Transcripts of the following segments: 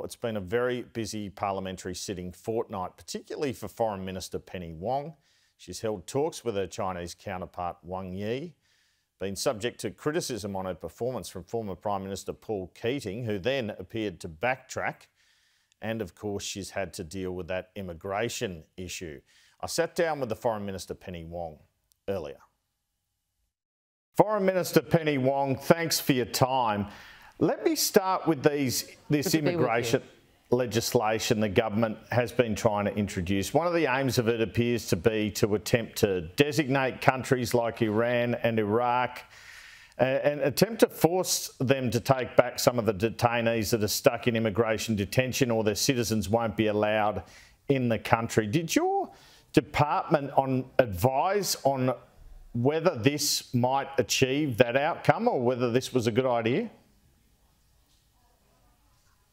It's been a very busy parliamentary sitting fortnight, particularly for Foreign Minister Penny Wong. She's held talks with her Chinese counterpart Wang Yi, been subject to criticism on her performance from former Prime Minister Paul Keating, who then appeared to backtrack. And of course, she's had to deal with that immigration issue. I sat down with the Foreign Minister Penny Wong earlier. Foreign Minister Penny Wong, thanks for your time. Let me start with this immigration legislation the government has been trying to introduce. One of the aims of it appears to be to attempt to designate countries like Iran and Iraq and attempt to force them to take back some of the detainees that are stuck in immigration detention, or their citizens won't be allowed in the country. Did your department advise on whether this might achieve that outcome or whether this was a good idea?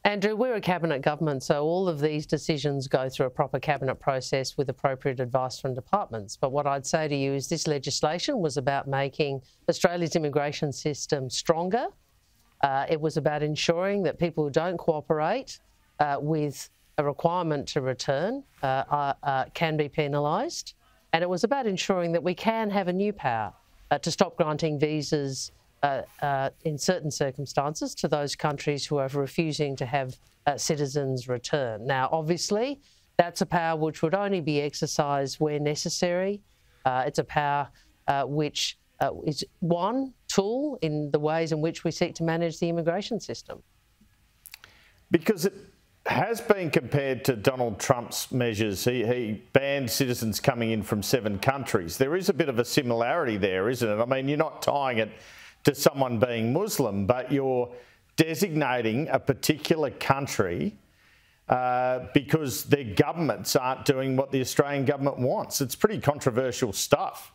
Andrew, we're a cabinet government, so all of these decisions go through a proper cabinet process with appropriate advice from departments. But what I'd say to you is this legislation was about making Australia's immigration system stronger. It was about ensuring that people who don't cooperate with a requirement to return can be penalised. And it was about ensuring that we can have a new power to stop granting visas in certain circumstances to those countries who are refusing to have citizens return. Now, obviously, that's a power which would only be exercised where necessary. It's a power which is one tool in the ways in which we seek to manage the immigration system. Because it has been compared to Donald Trump's measures. He banned citizens coming in from 7 countries. There is a bit of a similarity there, isn't it? I mean, you're not tying it to someone being Muslim, but you're designating a particular country because their governments aren't doing what the Australian government wants. It's pretty controversial stuff.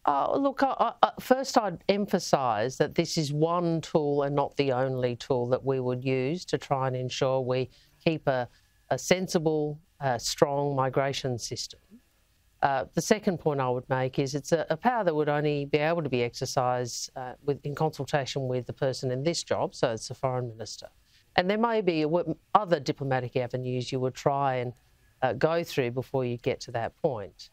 Look, first I'd emphasise that this is one tool and not the only tool that we would use to try and ensure we keep a sensible, strong migration system. The second point I would make is it's a power that would only be able to be exercised in consultation with the person in this job, so it's the Foreign Minister. And there may be other diplomatic avenues you would try and go through before you get to that point.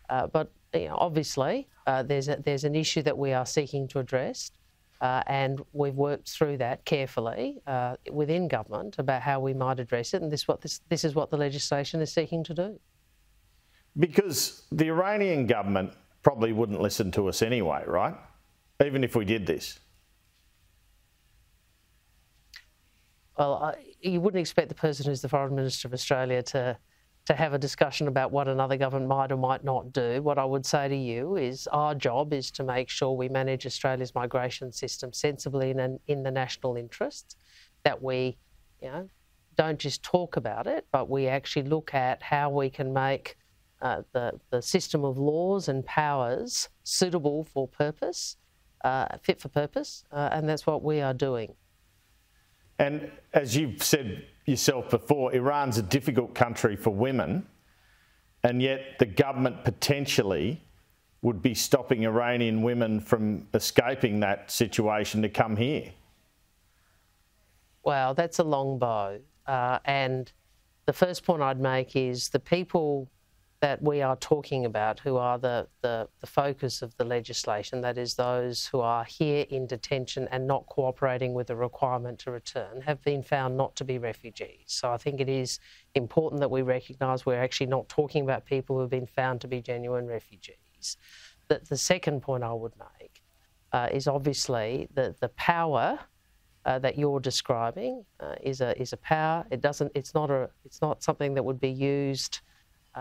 But obviously, there's an issue that we are seeking to address, and we've worked through that carefully within government about how we might address it, and this is what the legislation is seeking to do. Because the Iranian government probably wouldn't listen to us anyway, right? Even if we did this. Well, you wouldn't expect the person who's the Foreign Minister of Australia to have a discussion about what another government might or might not do. What I would say to you is our job is to make sure we manage Australia's migration system sensibly and in the national interest, that we don't just talk about it, but we actually look at how we can make the system of laws and powers suitable for purpose, fit for purpose, and that's what we are doing. And as you've said yourself before, Iran's a difficult country for women, and yet the government potentially would be stopping Iranian women from escaping that situation to come here. Well, that's a long bow. And the first point I'd make is the people that we are talking about, who are the focus of the legislation, that is those who are here in detention and not cooperating with the requirement to return, have been found not to be refugees. So I think it is important that we recognise we're actually not talking about people who have been found to be genuine refugees. The second point I would make is obviously the power that you're describing is a power. It's not something that would be used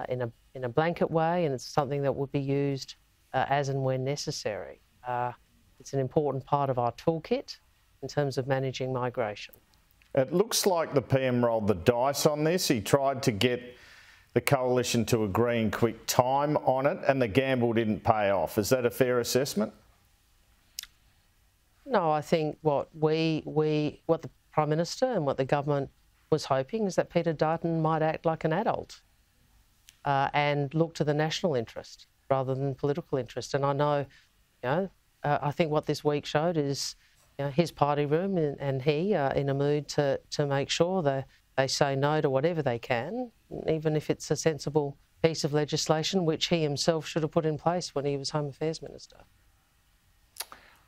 in a blanket way, and it's something that would be used as and when necessary. It's an important part of our toolkit in terms of managing migration. It looks like the PM rolled the dice on this. He tried to get the coalition to agree in quick time on it, and the gamble didn't pay off. Is that a fair assessment? No, I think what the Prime Minister and what the government was hoping is that Peter Dutton might act like an adult and look to the national interest rather than political interest. And I know, I think what this week showed is, his party room and he are in a mood to make sure that they say no to whatever they can, even if it's a sensible piece of legislation which he himself should have put in place when he was Home Affairs Minister.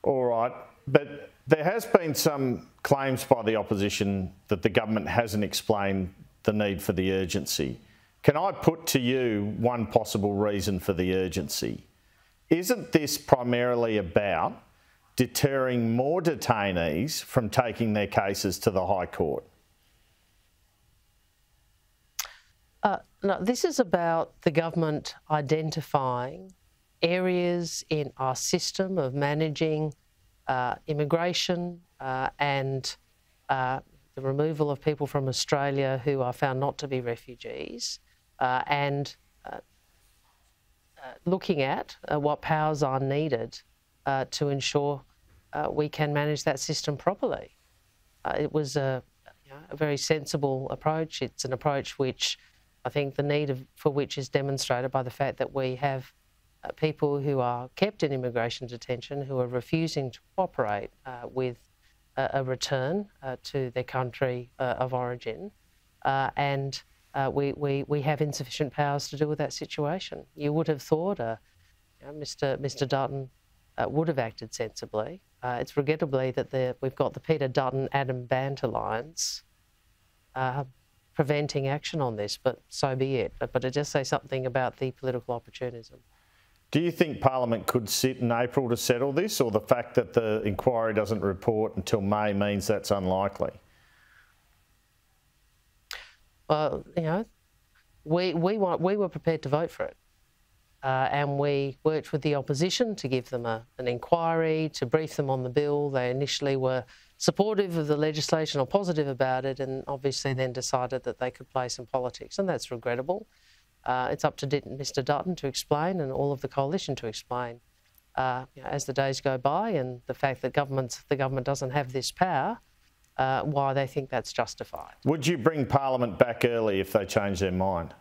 All right, but there has been some claims by the opposition that the government hasn't explained the need for the urgency. Can I put to you one possible reason for the urgency? Isn't this primarily about deterring more detainees from taking their cases to the High Court? No, this is about the government identifying areas in our system of managing immigration and the removal of people from Australia who are found not to be refugees and looking at what powers are needed to ensure we can manage that system properly. It was a very sensible approach. It's an approach which I think the need for which is demonstrated by the fact that we have people who are kept in immigration detention who are refusing to cooperate with a return to their country of origin, and we have insufficient powers to deal with that situation. You would have thought Mr Dutton would have acted sensibly. It's regrettably that we've got the Peter Dutton Adam Bant alliance preventing action on this, but so be it. But it does say something about the political opportunism. Do you think Parliament could sit in April to settle this, or the fact that the inquiry doesn't report until May means that's unlikely? Well, we were prepared to vote for it, and we worked with the opposition to give them an inquiry, to brief them on the bill. They initially were supportive of the legislation or positive about it, and obviously then decided that they could play some politics, and that's regrettable. It's up to Mr Dutton to explain and all of the coalition to explain as the days go by, and the fact that the government doesn't have this power, why they think that's justified. Would you bring Parliament back early if they change their mind?